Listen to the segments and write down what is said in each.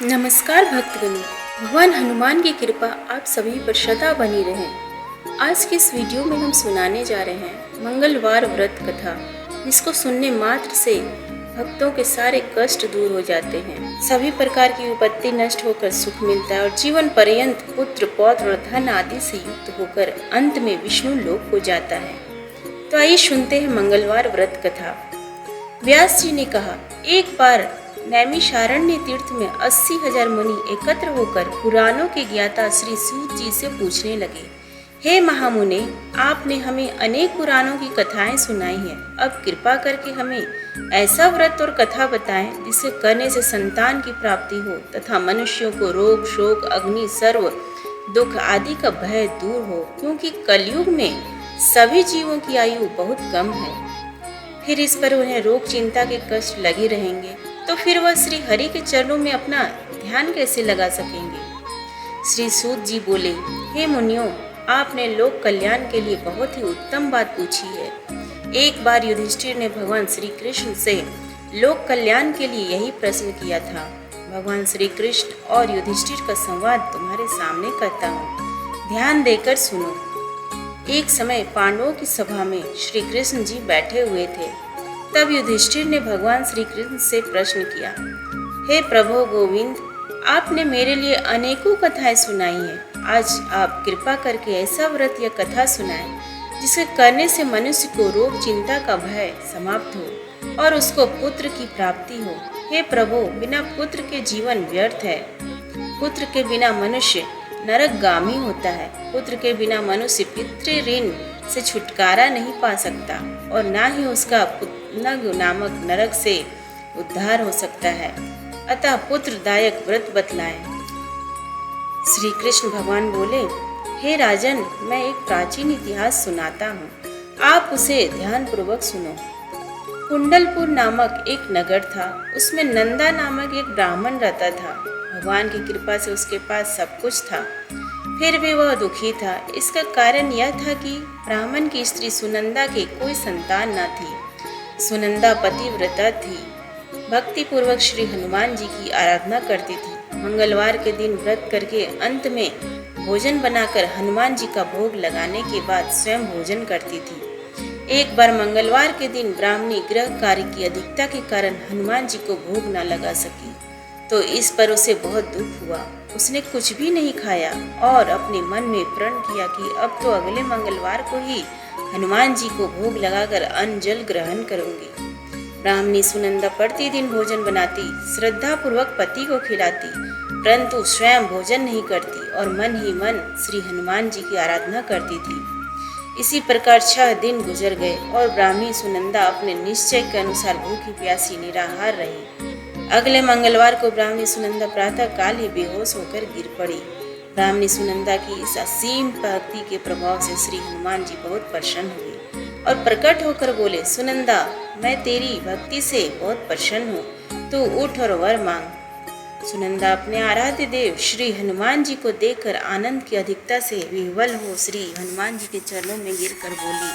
नमस्कार भक्तगणों, भगवान हनुमान की कृपा आप सभी पर सदा बनी रहे। आज की इस वीडियो में हम सुनाने जा रहे हैं मंगलवार व्रत कथा, जिसको सुनने मात्र से भक्तों के सारे कष्ट दूर हो जाते हैं, सभी प्रकार की विपत्ति नष्ट होकर सुख मिलता है और जीवन पर्यंत पुत्र पौत्र और धन आदि से युक्त होकर अंत में विष्णु लोक को जाता है। तो आइए सुनते हैं मंगलवार व्रत कथा। व्यास जी ने कहा, एक बार नैमिषारण्य तीर्थ में 80,000 मुनि एकत्र होकर पुराणों के ज्ञाता श्री सूत जी से पूछने लगे, हे महामुने, आपने हमें अनेक पुराणों की कथाएं सुनाई हैं। अब कृपा करके हमें ऐसा व्रत और कथा बताएं जिसे करने से संतान की प्राप्ति हो तथा मनुष्यों को रोग शोक अग्नि सर्व दुख आदि का भय दूर हो, क्योंकि कलयुग में सभी जीवों की आयु बहुत कम है। फिर इस पर उन्हें रोग चिंता के कष्ट लगे रहेंगे, तो फिर वह श्री हरि के चरणों में अपना ध्यान कैसे लगा सकेंगे। श्री सूत जी बोले, हे मुनियों, आपने लोक कल्याण के लिए बहुत ही उत्तम बात पूछी है। एक बार युधिष्ठिर ने भगवान श्री कृष्ण से लोक कल्याण के लिए यही प्रश्न किया था। भगवान श्री कृष्ण और युधिष्ठिर का संवाद तुम्हारे सामने करता हूँ, ध्यान देकर सुनो। एक समय पांडवों की सभा में श्री कृष्ण जी बैठे हुए थे। तब युधिष्ठिर ने भगवान श्री कृष्ण से प्रश्न किया, हे प्रभु गोविंद, आपने मेरे लिए अनेकों कथाएं सुनाई हैं। आज आप कृपा करके ऐसा व्रत या कथा सुनाएं जिसे करने से मनुष्य को रोग चिंता का भय समाप्त हो और उसको पुत्र की प्राप्ति हो। हे प्रभु, बिना पुत्र के जीवन व्यर्थ है। पुत्र के बिना मनुष्य नरकगामी होता है। पुत्र के बिना मनुष्य पितृ ऋण से छुटकारा नहीं पा सकता और ना ही उसका पुनग नामक नरक से उद्धार हो सकता है। अतः पुत्रदायक व्रत बतलाएं। श्री कृष्ण भगवान बोले, हे राजन, मैं एक प्राचीन इतिहास सुनाता हूँ, आप उसे ध्यान पूर्वक सुनो। कुंडलपुर नामक एक नगर था। उसमें नंदा नामक एक ब्राह्मण रहता था। भगवान की कृपा से उसके पास सब कुछ था, फिर भी वह दुखी था। इसका कारण यह था कि ब्राह्मण की स्त्री सुनंदा के कोई संतान न थी। सुनंदा पतिव्रता थी, भक्ति पूर्वक श्री हनुमान जी की आराधना करती थी। मंगलवार के दिन व्रत करके अंत में भोजन बनाकर हनुमान जी का भोग लगाने के बाद स्वयं भोजन करती थी। एक बार मंगलवार के दिन ब्राह्मणी गृह कार्य की अधिकता के कारण हनुमान जी को भोग न लगा सकी, तो इस पर उसे बहुत दुख हुआ। उसने कुछ भी नहीं खाया और अपने मन में प्रण किया कि अब तो अगले मंगलवार को ही हनुमान जी को भोग लगाकर अन्न जल ग्रहण करूंगी। ब्राह्मणी सुनंदा प्रतिदिन भोजन बनाती, श्रद्धा पूर्वक पति को खिलाती, परंतु स्वयं भोजन नहीं करती और मन ही मन श्री हनुमान जी की आराधना करती थी। इसी प्रकार 6 दिन गुजर गए और ब्राह्मणी सुनंदा अपने निश्चय के अनुसार भूखी प्यासी निराहार रही। अगले मंगलवार को ब्राह्मणी सुनंदा प्रातः काल ही बेहोश होकर गिर पड़ी। ब्राह्मणी सुनंदा की इस असीम भक्ति के प्रभाव से श्री हनुमान जी बहुत प्रसन्न हुए और प्रकट होकर बोले, सुनंदा, मैं तेरी भक्ति से बहुत प्रसन्न हूँ, तू उठ और वर मांग। सुनंदा अपने आराध्य देव श्री हनुमान जी को देखकर आनंद की अधिकता से विह्वल हो श्री हनुमान जी के चरणों में गिरकर बोली,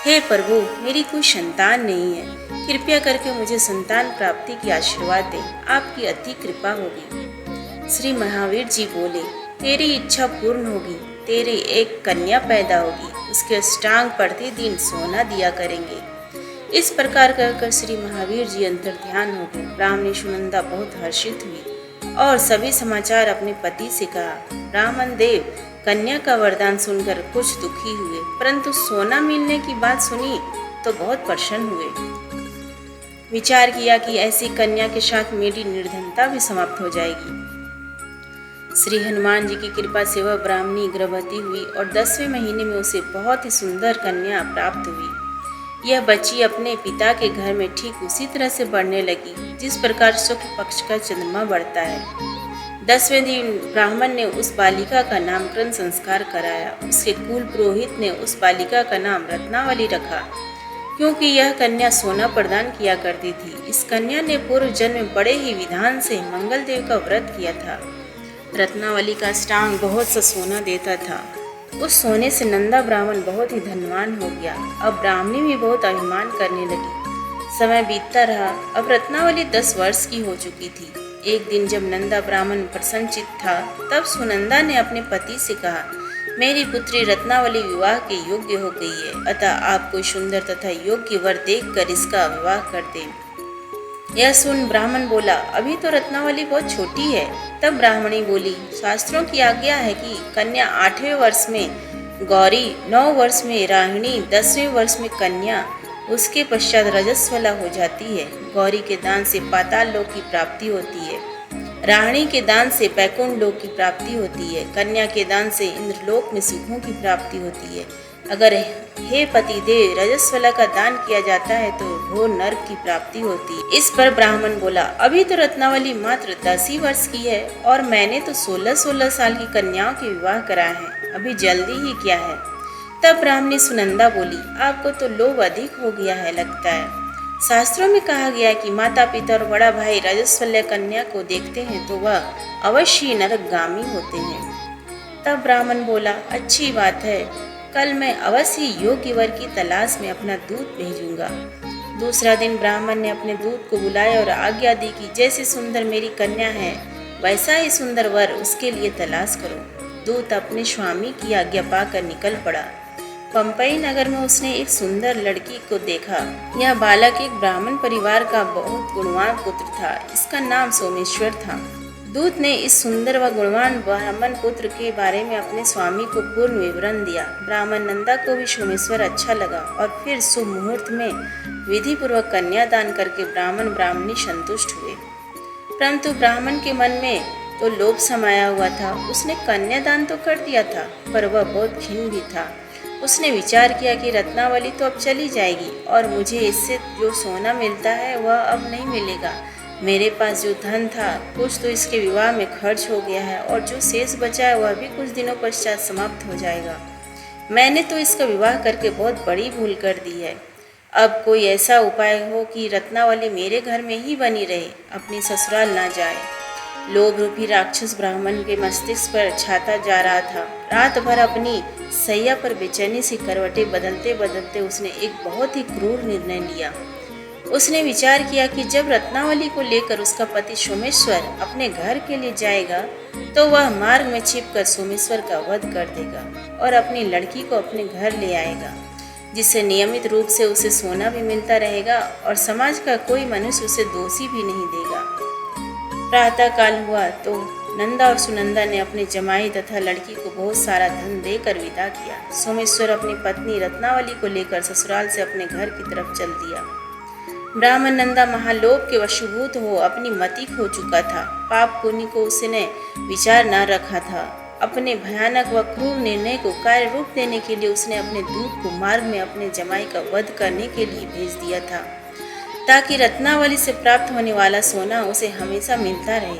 हे प्रभु, मेरी कोई संतान नहीं है, कृपया करके मुझे संतान प्राप्ति की आशीर्वाद दें, आपकी अति कृपा होगी। श्री महावीर जी बोले, तेरी इच्छा पूर्ण होगी, तेरी एक कन्या पैदा होगी, उसके अष्टांग प्रतिदिन सोना दिया करेंगे। इस प्रकार कहकर श्री महावीर जी अंतर ध्यान हो गए। ब्राह्मणी सुनंदा बहुत हर्षित हुई और सभी समाचार अपने पति से कहा। ब्राह्मण देव कन्या का वरदान सुनकर कुछ दुखी हुए, परंतु सोना मिलने की बात सुनी तो बहुत प्रसन्न हुए। विचार किया कि ऐसी कन्या के साथ मेरी निर्धनता भी समाप्त हो जाएगी। श्री हनुमान जी की कृपा से वह ब्राह्मणी गर्भवती हुई और 10वें महीने में उसे बहुत ही सुंदर कन्या प्राप्त हुई। यह बच्ची अपने पिता के घर में ठीक उसी तरह से बढ़ने लगी जिस प्रकार शुक्ल पक्ष का चंद्रमा बढ़ता है। 10वें दिन ब्राह्मण ने उस बालिका का नामकरण संस्कार कराया। उसके कुल पुरोहित ने उस बालिका का नाम रत्नावली रखा, क्योंकि यह कन्या सोना प्रदान किया करती थी। इस कन्या ने पूर्व जन्म में बड़े ही विधान से मंगल देव का व्रत किया था। रत्नावली का अष्टांग बहुत सा सोना देता था। उस सोने से नंदा ब्राह्मण बहुत ही धनवान हो गया। अब ब्राह्मणी भी बहुत अभिमान करने लगी। समय बीतता रहा। अब रत्नावली 10 वर्ष की हो चुकी थी। एक दिन जब नंदा ब्राह्मण प्रसन्नचित था, तब सुनंदा ने अपने पति से कहा, मेरी पुत्री रत्नावली विवाह के योग्य हो गई है, अतः आप कोई सुंदर तथा योग्य वर देखकर इसका विवाह कर दें। यह सुन ब्राह्मण बोला, अभी तो रत्नावली बहुत छोटी है। तब ब्राह्मणी बोली, शास्त्रों की आज्ञा है कि कन्या 8वें वर्ष में गौरी, 9 वर्ष में राहिणी, 10वें वर्ष में कन्या, उसके पश्चात रजस्वला हो जाती है। गौरी के दान से पाताल लोक की प्राप्ति होती है, राहिणी के दान से बैकुंठ लोक की प्राप्ति होती है, कन्या के दान से इंद्रलोक में सुखों की प्राप्ति होती है। अगर हे पति देव रजस्वला का दान किया जाता है तो घोर नरक की प्राप्ति होती है। इस पर ब्राह्मण बोला, अभी तो रत्नावली मात्र 10 ही वर्ष की है और मैंने तो 16-16 साल की कन्याओं के विवाह कराए हैं, अभी जल्दी ही क्या है। तब ब्राह्मणी सुनंदा बोली, आपको तो लोभ अधिक हो गया है लगता है। शास्त्रों में कहा गया है कि माता पिता और बड़ा भाई रजस्वल्य कन्या को देखते हैं तो वह अवश्य नरकगामी होते हैं। तब ब्राह्मण बोला, अच्छी बात है, कल मैं अवश्य योग्य वर की तलाश में अपना दूत भेजूंगा। दूसरा दिन ब्राह्मण ने अपने दूत को बुलाया और आज्ञा दी कि जैसे सुंदर मेरी कन्या है वैसा ही सुंदर वर उसके लिए तलाश करो। दूत अपने स्वामी की आज्ञा पाकर निकल पड़ा। पंपई नगर में उसने एक सुंदर लड़की को देखा। यह बालक एक ब्राह्मण परिवार का बहुत गुणवान पुत्र था। इसका नाम सोमेश्वर था। दूत ने इस सुंदर व गुणवान ब्राह्मण पुत्र के बारे में अपने स्वामी को पूर्ण विवरण दिया। ब्राह्मण नंदा को भी सोमेश्वर अच्छा लगा और फिर शुभ मुहूर्त में विधि पूर्वक कन्यादान करके ब्राह्मण ब्राह्मणी संतुष्ट हुए। परंतु ब्राह्मण के मन में तो लोभ समाया हुआ था। उसने कन्यादान तो कर दिया था, पर वह बहुत खिन्न भी था। उसने विचार किया कि रत्नावली तो अब चली जाएगी और मुझे इससे जो सोना मिलता है वह अब नहीं मिलेगा। मेरे पास जो धन था कुछ तो इसके विवाह में खर्च हो गया है और जो शेष बचा है वह भी कुछ दिनों पश्चात समाप्त हो जाएगा। मैंने तो इसका विवाह करके बहुत बड़ी भूल कर दी है। अब कोई ऐसा उपाय हो कि रत्नावली मेरे घर में ही बनी रहे, अपनी ससुराल ना जाए। लोभ रूपी राक्षस ब्राह्मण के मस्तिष्क पर छाता जा रहा था। रात भर अपनी सैया पर बेचैनी से करवटें बदलते बदलते उसने एक बहुत ही क्रूर निर्णय लिया। उसने विचार किया कि जब रत्नावली को लेकर उसका पति सोमेश्वर अपने घर के लिए जाएगा तो वह मार्ग में छिपकर सोमेश्वर का वध कर देगा और अपनी लड़की को अपने घर ले आएगा, जिससे नियमित रूप से उसे सोना भी मिलता रहेगा और समाज का कोई मनुष्य उसे दोषी भी नहीं देगा। प्रातः काल हुआ तो नंदा और सुनंदा ने अपने जमाई तथा लड़की को बहुत सारा धन देकर विदा किया। सोमेश्वर अपनी पत्नी रत्नावली को लेकर ससुराल से अपने घर की तरफ चल दिया। ब्राह्मण नंदा महालोभ के वशीभूत हो अपनी मति खो चुका था। पाप पुण्य को उसने विचार न रखा था। अपने भयानक व क्रूर निर्णय को कार्य रूप देने के लिए उसने अपने दूत को मार्ग में अपने जमाई का वध करने के लिए भेज दिया था, ताकि रत्नावली से प्राप्त होने वाला सोना उसे हमेशा मिलता रहे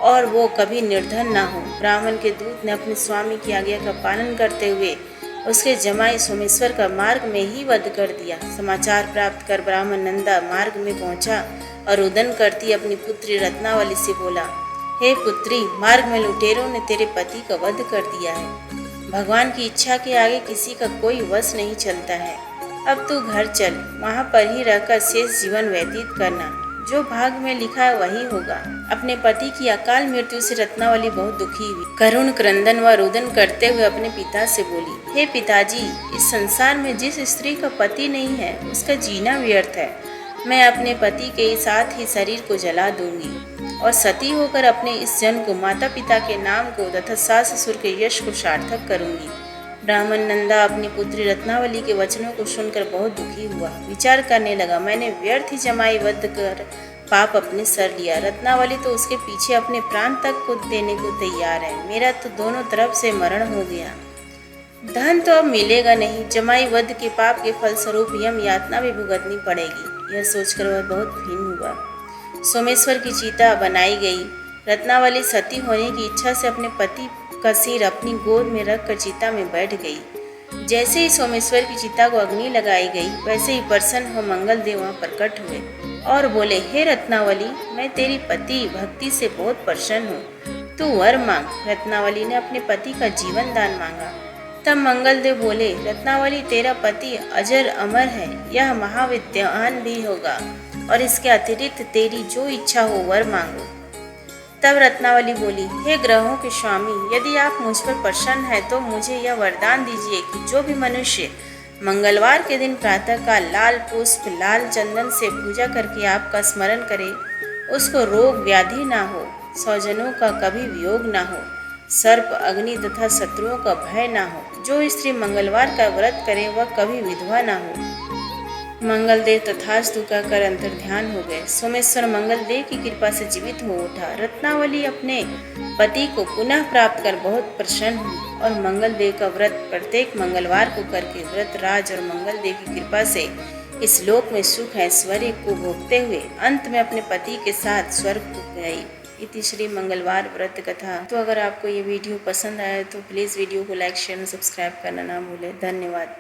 और वो कभी निर्धन ना हो। ब्राह्मण के दूत ने अपने स्वामी की आज्ञा का पालन करते हुए उसके जमाई सोमेश्वर का मार्ग में ही वध कर दिया। समाचार प्राप्त कर ब्राह्मण नंदा मार्ग में पहुंचा और रुदन करती अपनी पुत्री रत्नावली से बोला, हे पुत्री, मार्ग में लुटेरों ने तेरे पति का वध कर दिया है। भगवान की इच्छा के आगे किसी का कोई वश नहीं चलता है। अब तू घर चल, वहाँ पर ही रहकर शेष जीवन व्यतीत करना। जो भाग में लिखा है वही होगा। अपने पति की अकाल मृत्यु से रत्नावली बहुत दुखी हुई। करुण क्रंदन व रुदन करते हुए अपने पिता से बोली, हे पिताजी, इस संसार में जिस स्त्री का पति नहीं है उसका जीना व्यर्थ है। मैं अपने पति के साथ ही शरीर को जला दूंगी और सती होकर अपने इस जन्म को माता पिता के नाम को तथा सास ससुर के यश को सार्थक करूंगी। ब्राह्मण नंदा अपनी पुत्री रत्नावली के वचनों को सुनकर बहुत दुखी हुआ। विचार करने लगा, मैंने व्यर्थ ही जमाई वध कर पाप अपने सर लिया। रत्नावली तो उसके पीछे अपने प्राण तक को देने को तैयार है। मेरा तो दोनों तरफ से मरण हो गया। धन तो अब मिलेगा नहीं। जमाई वध के पाप के फलस्वरूप यम यातना भी भुगतनी पड़ेगी। यह सोचकर वह बहुत खिन्न हुआ। सोमेश्वर की चिता बनाई गई। रत्नावली सती होने की इच्छा से अपने पति का सिर अपनी गोद में रखकर चिता में बैठ गई। जैसे ही सोमेश्वर की चिता को अग्नि लगाई गई वैसे ही प्रसन्न हो मंगल देव वहाँ प्रकट हुए और बोले, हे रत्नावली, मैं तेरी पति भक्ति से बहुत प्रसन्न हूँ, तू वर मांग। रत्नावली ने अपने पति का जीवन दान मांगा। तब मंगल देव बोले, रत्नावली, तेरा पति अजर अमर है, यह महाविद्वान भी होगा और इसके अतिरिक्त तेरी जो इच्छा हो वर मांगो। तब रत्नावली बोली, हे ग्रहों के स्वामी, यदि आप मुझ पर प्रसन्न हैं तो मुझे यह वरदान दीजिए कि जो भी मनुष्य मंगलवार के दिन प्रातःकाल लाल पुष्प लाल चंदन से पूजा करके आपका स्मरण करे, उसको रोग व्याधि ना हो, स्वजनों का कभी वियोग ना हो, सर्प अग्नि तथा शत्रुओं का भय ना हो। जो स्त्री मंगलवार का व्रत करे वह कभी विधवा ना हो। मंगलदेव तथास्तु कहकर अंतर ध्यान हो गए। सोमेश्वर मंगलदेव की कृपा से जीवित हो उठा। रत्नावली अपने पति को पुनः प्राप्त कर बहुत प्रसन्न हुई और मंगलदेव का व्रत प्रत्येक मंगलवार को करके व्रतराज और मंगलदेव की कृपा से इस लोक में सुख ऐश्वर्य को भोगते हुए अंत में अपने पति के साथ स्वर्ग को गई। इति श्री मंगलवार व्रत कथा। तो अगर आपको ये वीडियो पसंद आया तो प्लीज़ वीडियो को लाइक शेयर और सब्सक्राइब करना ना भूलें। धन्यवाद।